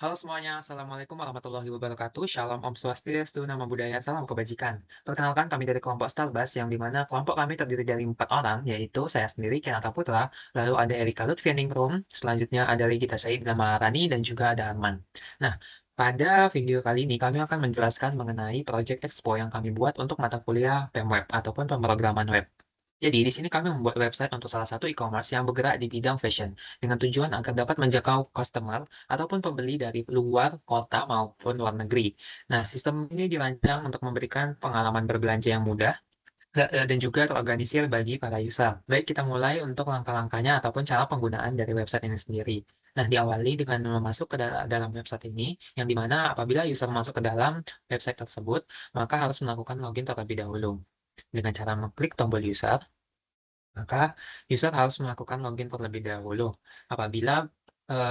Halo semuanya, Assalamualaikum warahmatullahi wabarakatuh. Shalom Om Swastiastu, Namo Buddhaya, Salam Kebajikan. Perkenalkan kami dari kelompok Starbus, yang dimana kelompok kami terdiri dari 4 orang, yaitu saya sendiri, Kenata Putra, lalu ada Erika Lutfianingrum, selanjutnya ada Regita Saidina Maharani, dan juga ada Arman. Nah, pada video kali ini kami akan menjelaskan mengenai Project Expo yang kami buat untuk mata kuliah PemWeb ataupun pemrograman web. Jadi, di sini kami membuat website untuk salah satu e-commerce yang bergerak di bidang fashion, dengan tujuan agar dapat menjangkau customer ataupun pembeli dari luar kota maupun luar negeri. Nah, sistem ini dirancang untuk memberikan pengalaman berbelanja yang mudah dan juga terorganisir bagi para user. Baik, kita mulai untuk langkah-langkahnya ataupun cara penggunaan dari website ini sendiri. Nah, diawali dengan masuk ke dalam website ini, yang dimana apabila user masuk ke dalam website tersebut, maka harus melakukan login terlebih dahulu. Dengan cara mengklik tombol user, maka user harus melakukan login terlebih dahulu. Apabila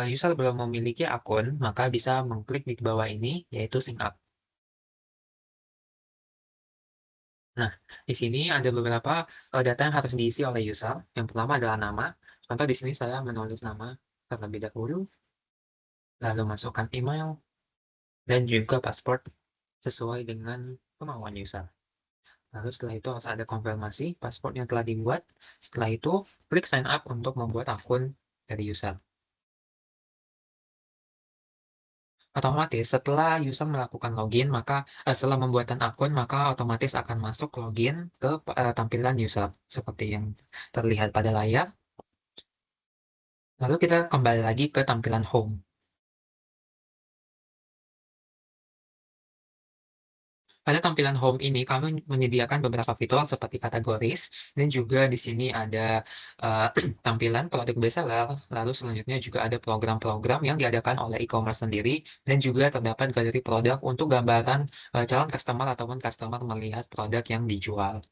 user belum memiliki akun, maka bisa mengklik di bawah ini, yaitu sign up. Nah, di sini ada beberapa data yang harus diisi oleh user. Yang pertama adalah nama. Contoh di sini saya menulis nama terlebih dahulu, lalu masukkan email, dan juga password sesuai dengan kemauan user. Lalu setelah itu harus ada konfirmasi password yang telah dibuat. Setelah itu, klik sign up untuk membuat akun dari user. Otomatis setelah user melakukan login, maka setelah membuatan akun, maka otomatis akan masuk login ke tampilan user seperti yang terlihat pada layar. Lalu kita kembali lagi ke tampilan home. Pada tampilan home ini kami menyediakan beberapa fitur seperti kategoris, dan juga di sini ada tampilan produk bestseller. Lalu selanjutnya juga ada program-program yang diadakan oleh e-commerce sendiri, dan juga terdapat galeri produk untuk gambaran calon customer ataupun customer melihat produk yang dijual.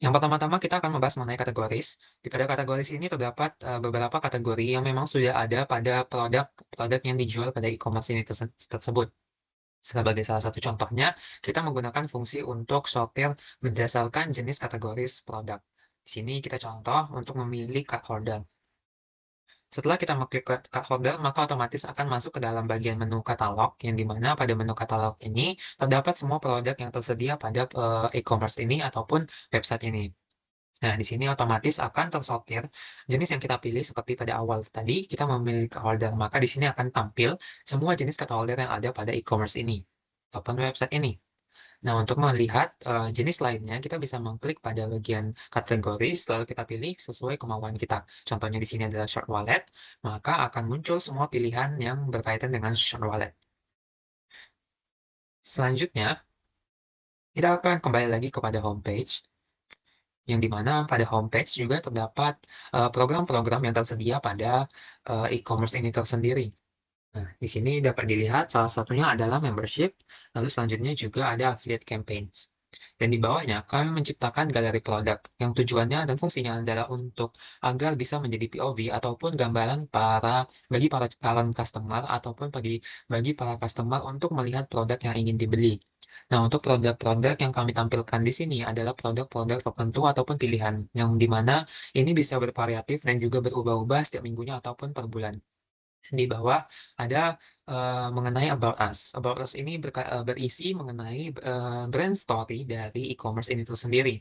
Yang pertama-tama kita akan membahas mengenai kategoris. Di pada kategoris ini terdapat beberapa kategori yang memang sudah ada pada produk-produk yang dijual pada e-commerce ini tersebut. Sebagai salah satu contohnya, kita menggunakan fungsi untuk sortir berdasarkan jenis kategoris produk. Di sini kita contoh untuk memilih card holder. Setelah kita mengklik card holder, maka otomatis akan masuk ke dalam bagian menu katalog, yang dimana pada menu katalog ini terdapat semua produk yang tersedia pada e-commerce ini ataupun website ini. Nah, di sini otomatis akan tersortir jenis yang kita pilih seperti pada awal tadi, kita memilih card holder, maka di sini akan tampil semua jenis card holder yang ada pada e-commerce ini ataupun website ini. Nah, untuk melihat jenis lainnya, kita bisa mengklik pada bagian kategoris, lalu kita pilih sesuai kemauan kita. Contohnya di sini adalah short wallet, maka akan muncul semua pilihan yang berkaitan dengan short wallet. Selanjutnya, kita akan kembali lagi kepada homepage, yang dimana pada homepage juga terdapat program-program yang tersedia pada e-commerce ini tersendiri. Nah, di sini dapat dilihat salah satunya adalah membership, lalu selanjutnya juga ada affiliate campaigns. Dan di bawahnya, kami menciptakan galeri produk yang tujuannya dan fungsinya adalah untuk agar bisa menjadi POV ataupun gambaran bagi para calon customer ataupun bagi para customer untuk melihat produk yang ingin dibeli. Nah, untuk produk-produk yang kami tampilkan di sini adalah produk-produk tertentu ataupun pilihan yang dimana ini bisa bervariatif dan juga berubah-ubah setiap minggunya ataupun per bulan. Di bawah ada mengenai About Us. About Us ini berisi mengenai brand story dari e-commerce ini tersendiri.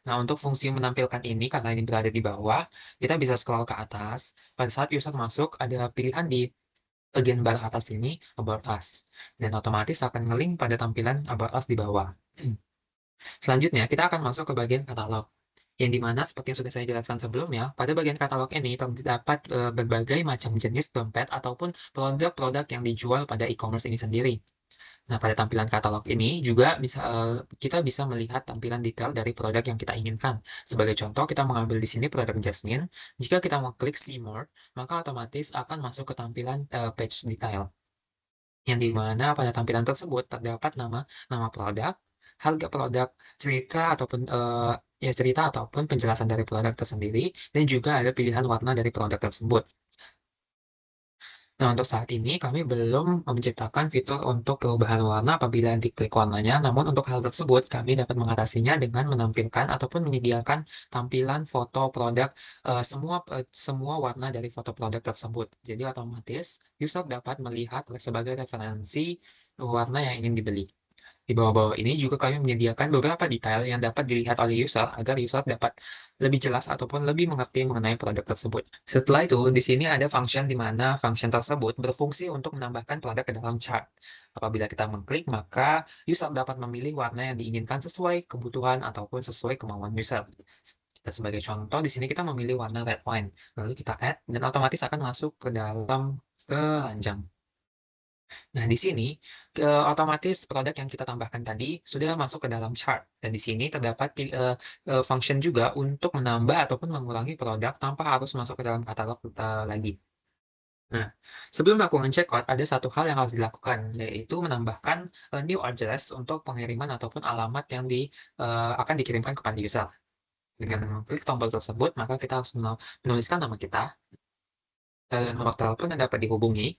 Nah, untuk fungsi menampilkan ini, karena ini berada di bawah, kita bisa scroll ke atas. Pada saat user masuk, ada pilihan di bagian bar atas ini, About Us. Dan otomatis akan nge-link pada tampilan About Us di bawah. Selanjutnya, kita akan masuk ke bagian katalog, yang dimana seperti yang sudah saya jelaskan sebelumnya, pada bagian katalog ini terdapat berbagai macam jenis dompet ataupun produk-produk yang dijual pada e-commerce ini sendiri. Nah, pada tampilan katalog ini juga kita bisa melihat tampilan detail dari produk yang kita inginkan. Sebagai contoh, kita mengambil di sini produk Jasmine. Jika kita mengklik See More, maka otomatis akan masuk ke tampilan page detail, yang dimana pada tampilan tersebut terdapat nama produk, harga produk, cerita ataupun penjelasan dari produk tersendiri, dan juga ada pilihan warna dari produk tersebut. Nah, untuk saat ini kami belum menciptakan fitur untuk perubahan warna apabila diklik warnanya, namun untuk hal tersebut kami dapat mengatasinya dengan menampilkan ataupun menyediakan tampilan foto produk semua warna dari foto produk tersebut. Jadi otomatis user dapat melihat sebagai referensi warna yang ingin dibeli. Di bawah-bawah ini juga kami menyediakan beberapa detail yang dapat dilihat oleh user agar user dapat lebih jelas ataupun lebih mengerti mengenai produk tersebut. Setelah itu, di sini ada function di mana function tersebut berfungsi untuk menambahkan produk ke dalam chart. Apabila kita mengklik, maka user dapat memilih warna yang diinginkan sesuai kebutuhan ataupun sesuai kemauan user. Kita sebagai contoh, di sini kita memilih warna red wine, lalu kita add, dan otomatis akan masuk ke dalam keranjang. Nah, di sini otomatis produk yang kita tambahkan tadi sudah masuk ke dalam chart. Dan di sini terdapat function juga untuk menambah ataupun mengurangi produk tanpa harus masuk ke dalam katalog kita lagi. Nah, sebelum melakukan checkout, ada satu hal yang harus dilakukan, yaitu menambahkan new address untuk pengiriman ataupun alamat yang akan dikirimkan kepada user. Dengan klik tombol tersebut, maka kita harus menuliskan nama kita, nomor telepon yang dapat dihubungi.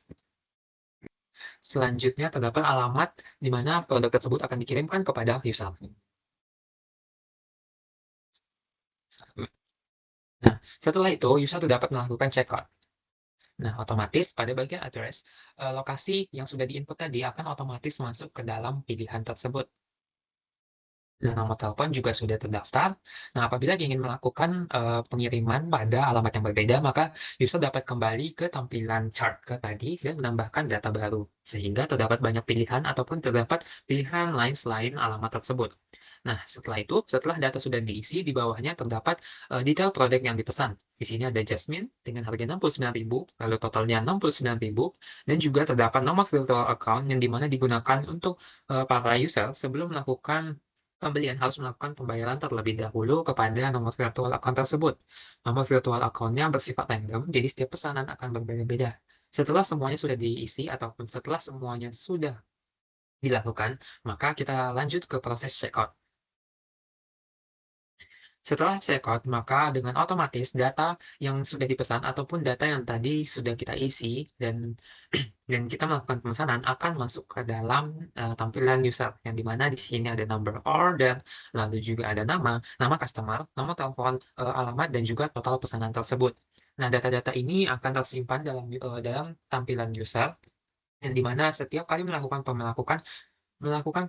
Selanjutnya terdapat alamat di mana produk tersebut akan dikirimkan kepada user. Nah, setelah itu user dapat melakukan checkout. Nah, otomatis pada bagian address, lokasi yang sudah diinput tadi akan otomatis masuk ke dalam pilihan tersebut. Nah, nomor telepon juga sudah terdaftar. Nah, apabila ingin melakukan pengiriman pada alamat yang berbeda, maka user dapat kembali ke tampilan chart ke tadi dan menambahkan data baru. Sehingga terdapat banyak pilihan ataupun terdapat pilihan lain selain alamat tersebut. Nah, setelah itu, setelah data sudah diisi, di bawahnya terdapat detail produk yang dipesan. Di sini ada Jasmine dengan harga 69.000, lalu totalnya 69.000, dan juga terdapat nomor virtual account yang dimana digunakan untuk para user sebelum melakukan pembelian harus melakukan pembayaran terlebih dahulu kepada nomor virtual account tersebut. Nomor virtual account-nya bersifat random, jadi setiap pesanan akan berbeda-beda. Setelah semuanya sudah diisi ataupun setelah semuanya sudah dilakukan, maka kita lanjut ke proses checkout. Setelah checkout, maka dengan otomatis data yang sudah dipesan ataupun data yang tadi sudah kita isi dan kita melakukan pemesanan akan masuk ke dalam tampilan user yang dimana di sini ada number order, lalu juga ada nama customer, nomor telepon, alamat dan juga total pesanan tersebut. Nah, data-data ini akan tersimpan dalam tampilan user yang dimana setiap kali melakukan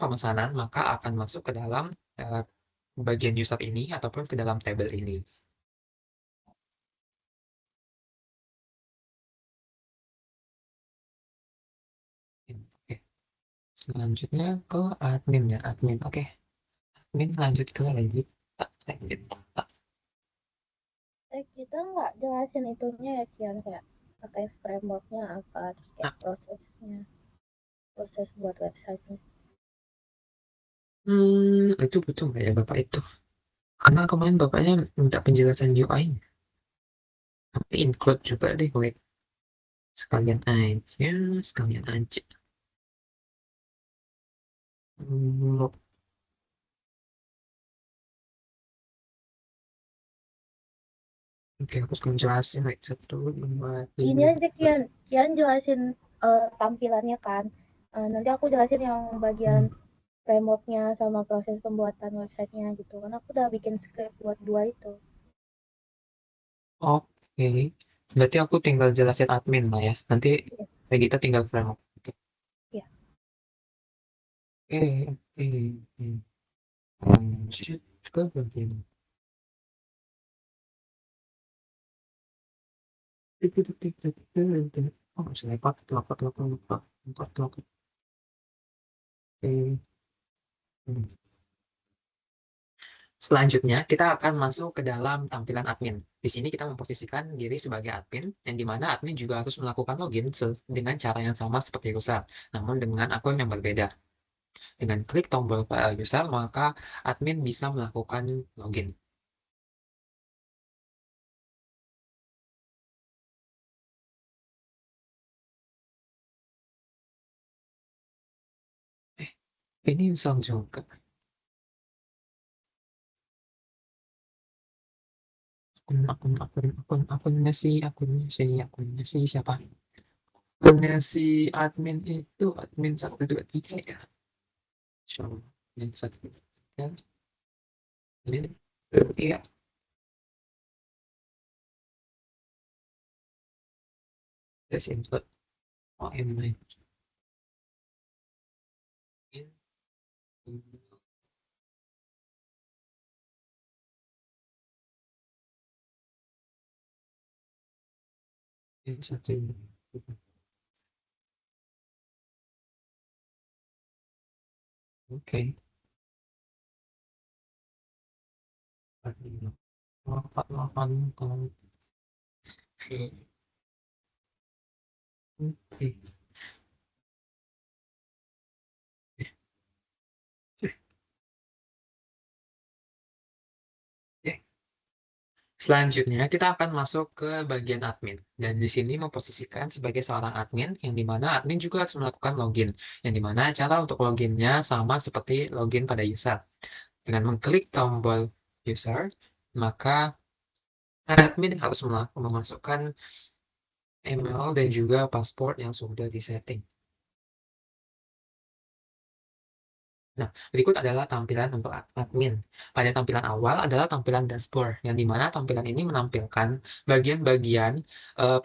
pemesanan maka akan masuk ke dalam bagian user ini ataupun ke dalam tabel ini. Oke, selanjutnya ke admin ya, admin. Oke, admin lanjut ke lanjut. Lanjut. Kita nggak jelasin itunya ya Kian, kayak pakai frameworknya apa, terus kayak Nah, prosesnya, proses buat websitenya. itu betul nggak ya Bapak itu? Karena kemarin Bapaknya minta penjelasan UI, tapi include juga deh, wait. Sekalian aja. Hmm, oke, aku sekarang jelasin, wait, 1, 2, 3. Ini aja Kian, Kian jelasin tampilannya kan. Nanti aku jelasin yang bagian Hmm, frameworknya sama proses pembuatan websitenya gitu. Karena aku udah bikin script buat dua itu. oke, berarti aku tinggal jelasin admin lah ya. Nanti Iya. kita tinggal framework. Oke, Iya. oke, oke. Lanjut ke bagian. Oh, bisa lewat. Oke. Selanjutnya, kita akan masuk ke dalam tampilan admin. Di sini kita memposisikan diri sebagai admin, yang dimana admin juga harus melakukan login dengan cara yang sama seperti user, namun dengan akun yang berbeda. Dengan klik tombol user, maka admin bisa melakukan login. Eh, ini user juga. Akunnya sih siapa? Punya si admin itu admin 123 ya. Coba admin 123. Ini iya. Let's input OM in satu. Oke. Admin 48 oke. Oke. Oke. Selanjutnya kita akan masuk ke bagian admin dan di sini memposisikan sebagai seorang admin yang dimana admin juga harus melakukan login yang dimana cara untuk loginnya sama seperti login pada user dengan mengklik tombol user maka admin harus memasukkan email dan juga password yang sudah disetting. Nah, berikut adalah tampilan untuk admin. Pada tampilan awal adalah tampilan dashboard, yang dimana tampilan ini menampilkan bagian-bagian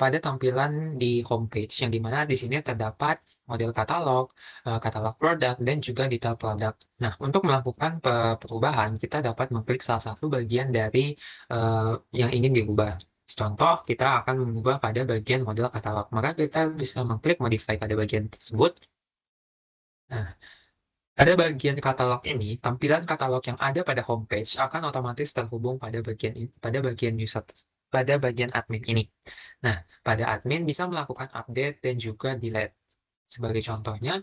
pada tampilan di homepage, yang dimana di sini terdapat model katalog, katalog produk, dan juga detail produk. Nah, untuk melakukan perubahan, kita dapat mengklik salah satu bagian dari yang ingin diubah. Contoh, kita akan mengubah pada bagian model katalog. Maka kita bisa mengklik modify pada bagian tersebut. Nah, pada bagian katalog ini, tampilan katalog yang ada pada homepage akan otomatis terhubung pada bagian user pada bagian admin ini. Nah, pada admin bisa melakukan update dan juga delete. Sebagai contohnya,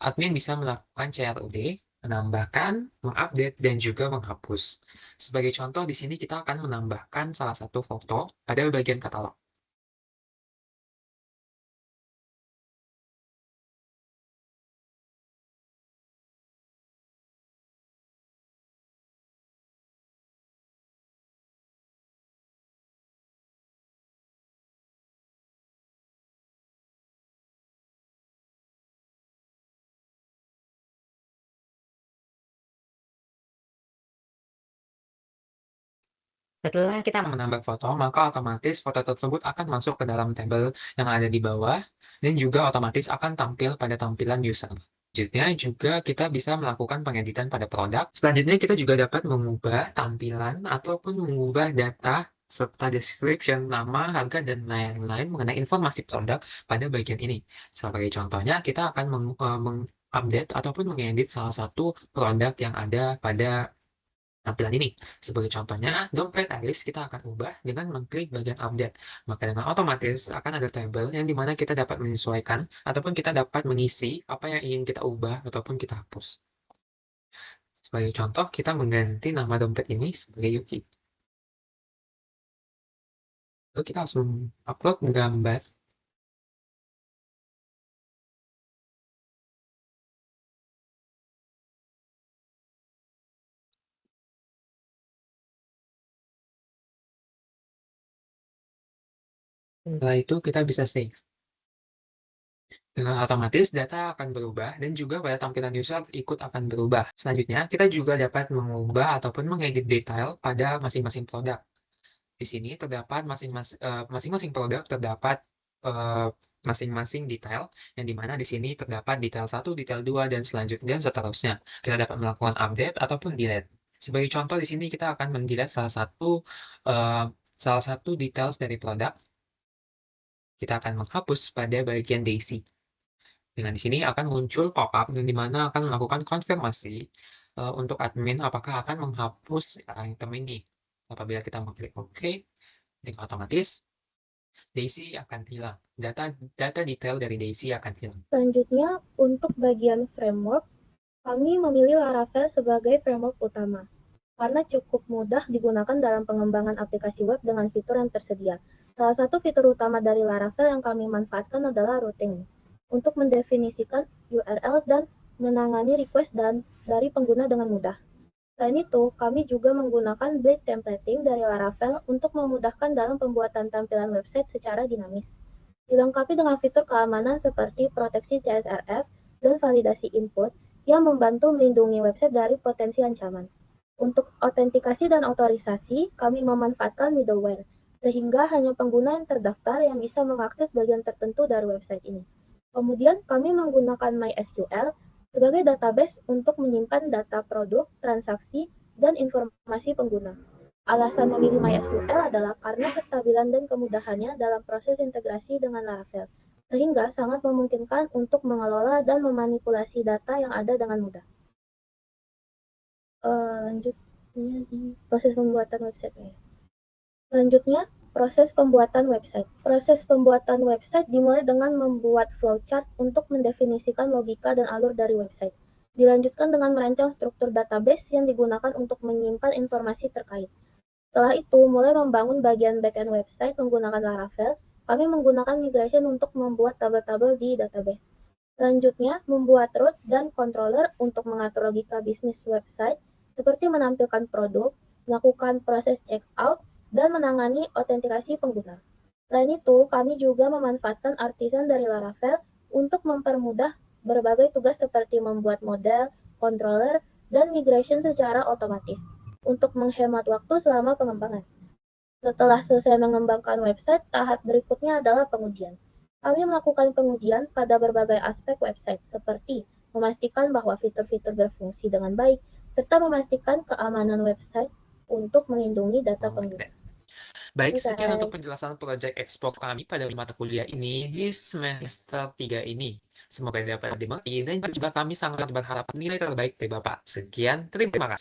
admin bisa melakukan CLUD, menambahkan, mengupdate, dan juga menghapus. Sebagai contoh, di sini kita akan menambahkan salah satu foto pada bagian katalog. Setelah kita menambah foto, maka otomatis foto tersebut akan masuk ke dalam tabel yang ada di bawah dan juga otomatis akan tampil pada tampilan user. Selanjutnya juga kita bisa melakukan pengeditan pada produk. Selanjutnya kita juga dapat mengubah tampilan ataupun mengubah data serta description, nama, harga, dan lain-lain mengenai informasi produk pada bagian ini. Sebagai contohnya, kita akan mengupdate ataupun mengedit salah satu produk yang ada pada tampilan ini. Sebagai contohnya, dompet Alice kita akan ubah dengan mengklik bagian update. Maka dengan otomatis akan ada tabel yang dimana kita dapat menyesuaikan ataupun kita dapat mengisi apa yang ingin kita ubah ataupun kita hapus. Sebagai contoh, kita mengganti nama dompet ini sebagai Yuki. Lalu kita langsung upload gambar. Setelah itu kita bisa save. Dengan otomatis data akan berubah dan juga pada tampilan user ikut akan berubah. Selanjutnya, kita juga dapat mengubah ataupun mengedit detail pada masing-masing produk. Di sini terdapat masing-masing produk terdapat eh, masing-masing detail, yang dimana di sini terdapat detail 1, detail 2, dan selanjutnya seterusnya. Kita dapat melakukan update ataupun delete. Sebagai contoh di sini kita akan mendelete eh, salah satu details dari produk. Kita akan menghapus pada bagian Daisy. Dengan di sini akan muncul pop-up yang dimana akan melakukan konfirmasi untuk admin apakah akan menghapus item ini. Apabila kita mengklik OK, dengan otomatis Daisy akan hilang. Data detail dari Daisy akan hilang. Selanjutnya, untuk bagian framework, kami memilih Laravel sebagai framework utama, karena cukup mudah digunakan dalam pengembangan aplikasi web dengan fitur yang tersedia. Salah satu fitur utama dari Laravel yang kami manfaatkan adalah routing, untuk mendefinisikan URL dan menangani request dari pengguna dengan mudah. Selain itu, kami juga menggunakan Blade Templating dari Laravel untuk memudahkan dalam pembuatan tampilan website secara dinamis. dilengkapi dengan fitur keamanan seperti proteksi CSRF dan validasi input yang membantu melindungi website dari potensi ancaman. Untuk autentikasi dan otorisasi, kami memanfaatkan middleware, sehingga hanya pengguna yang terdaftar yang bisa mengakses bagian tertentu dari website ini. Kemudian, kami menggunakan MySQL sebagai database untuk menyimpan data produk, transaksi, dan informasi pengguna. Alasan memilih MySQL adalah karena kestabilan dan kemudahannya dalam proses integrasi dengan Laravel, sehingga sangat memungkinkan untuk mengelola dan memanipulasi data yang ada dengan mudah. Lanjutnya di proses pembuatan website. Selanjutnya, proses pembuatan website. Proses pembuatan website dimulai dengan membuat flowchart untuk mendefinisikan logika dan alur dari website. Dilanjutkan dengan merancang struktur database yang digunakan untuk menyimpan informasi terkait. Setelah itu, mulai membangun bagian backend website menggunakan Laravel. Kami menggunakan migration untuk membuat tabel-tabel di database. Selanjutnya, membuat root dan controller untuk mengatur logika bisnis website, seperti menampilkan produk, melakukan proses checkout, dan menangani autentikasi pengguna. Selain itu, kami juga memanfaatkan artisan dari Laravel untuk mempermudah berbagai tugas seperti membuat model, controller, dan migration secara otomatis untuk menghemat waktu selama pengembangan. Setelah selesai mengembangkan website, tahap berikutnya adalah pengujian. Kami melakukan pengujian pada berbagai aspek website, seperti memastikan bahwa fitur-fitur berfungsi dengan baik, serta memastikan keamanan website untuk melindungi data pengguna. Baik, sekian untuk penjelasan proyek ekspor kami pada 5 mata kuliah ini di semester 3 ini. Semoga dapat dimengerti dan juga kami sangat berharap nilai terbaik dari Bapak. Sekian, terima kasih.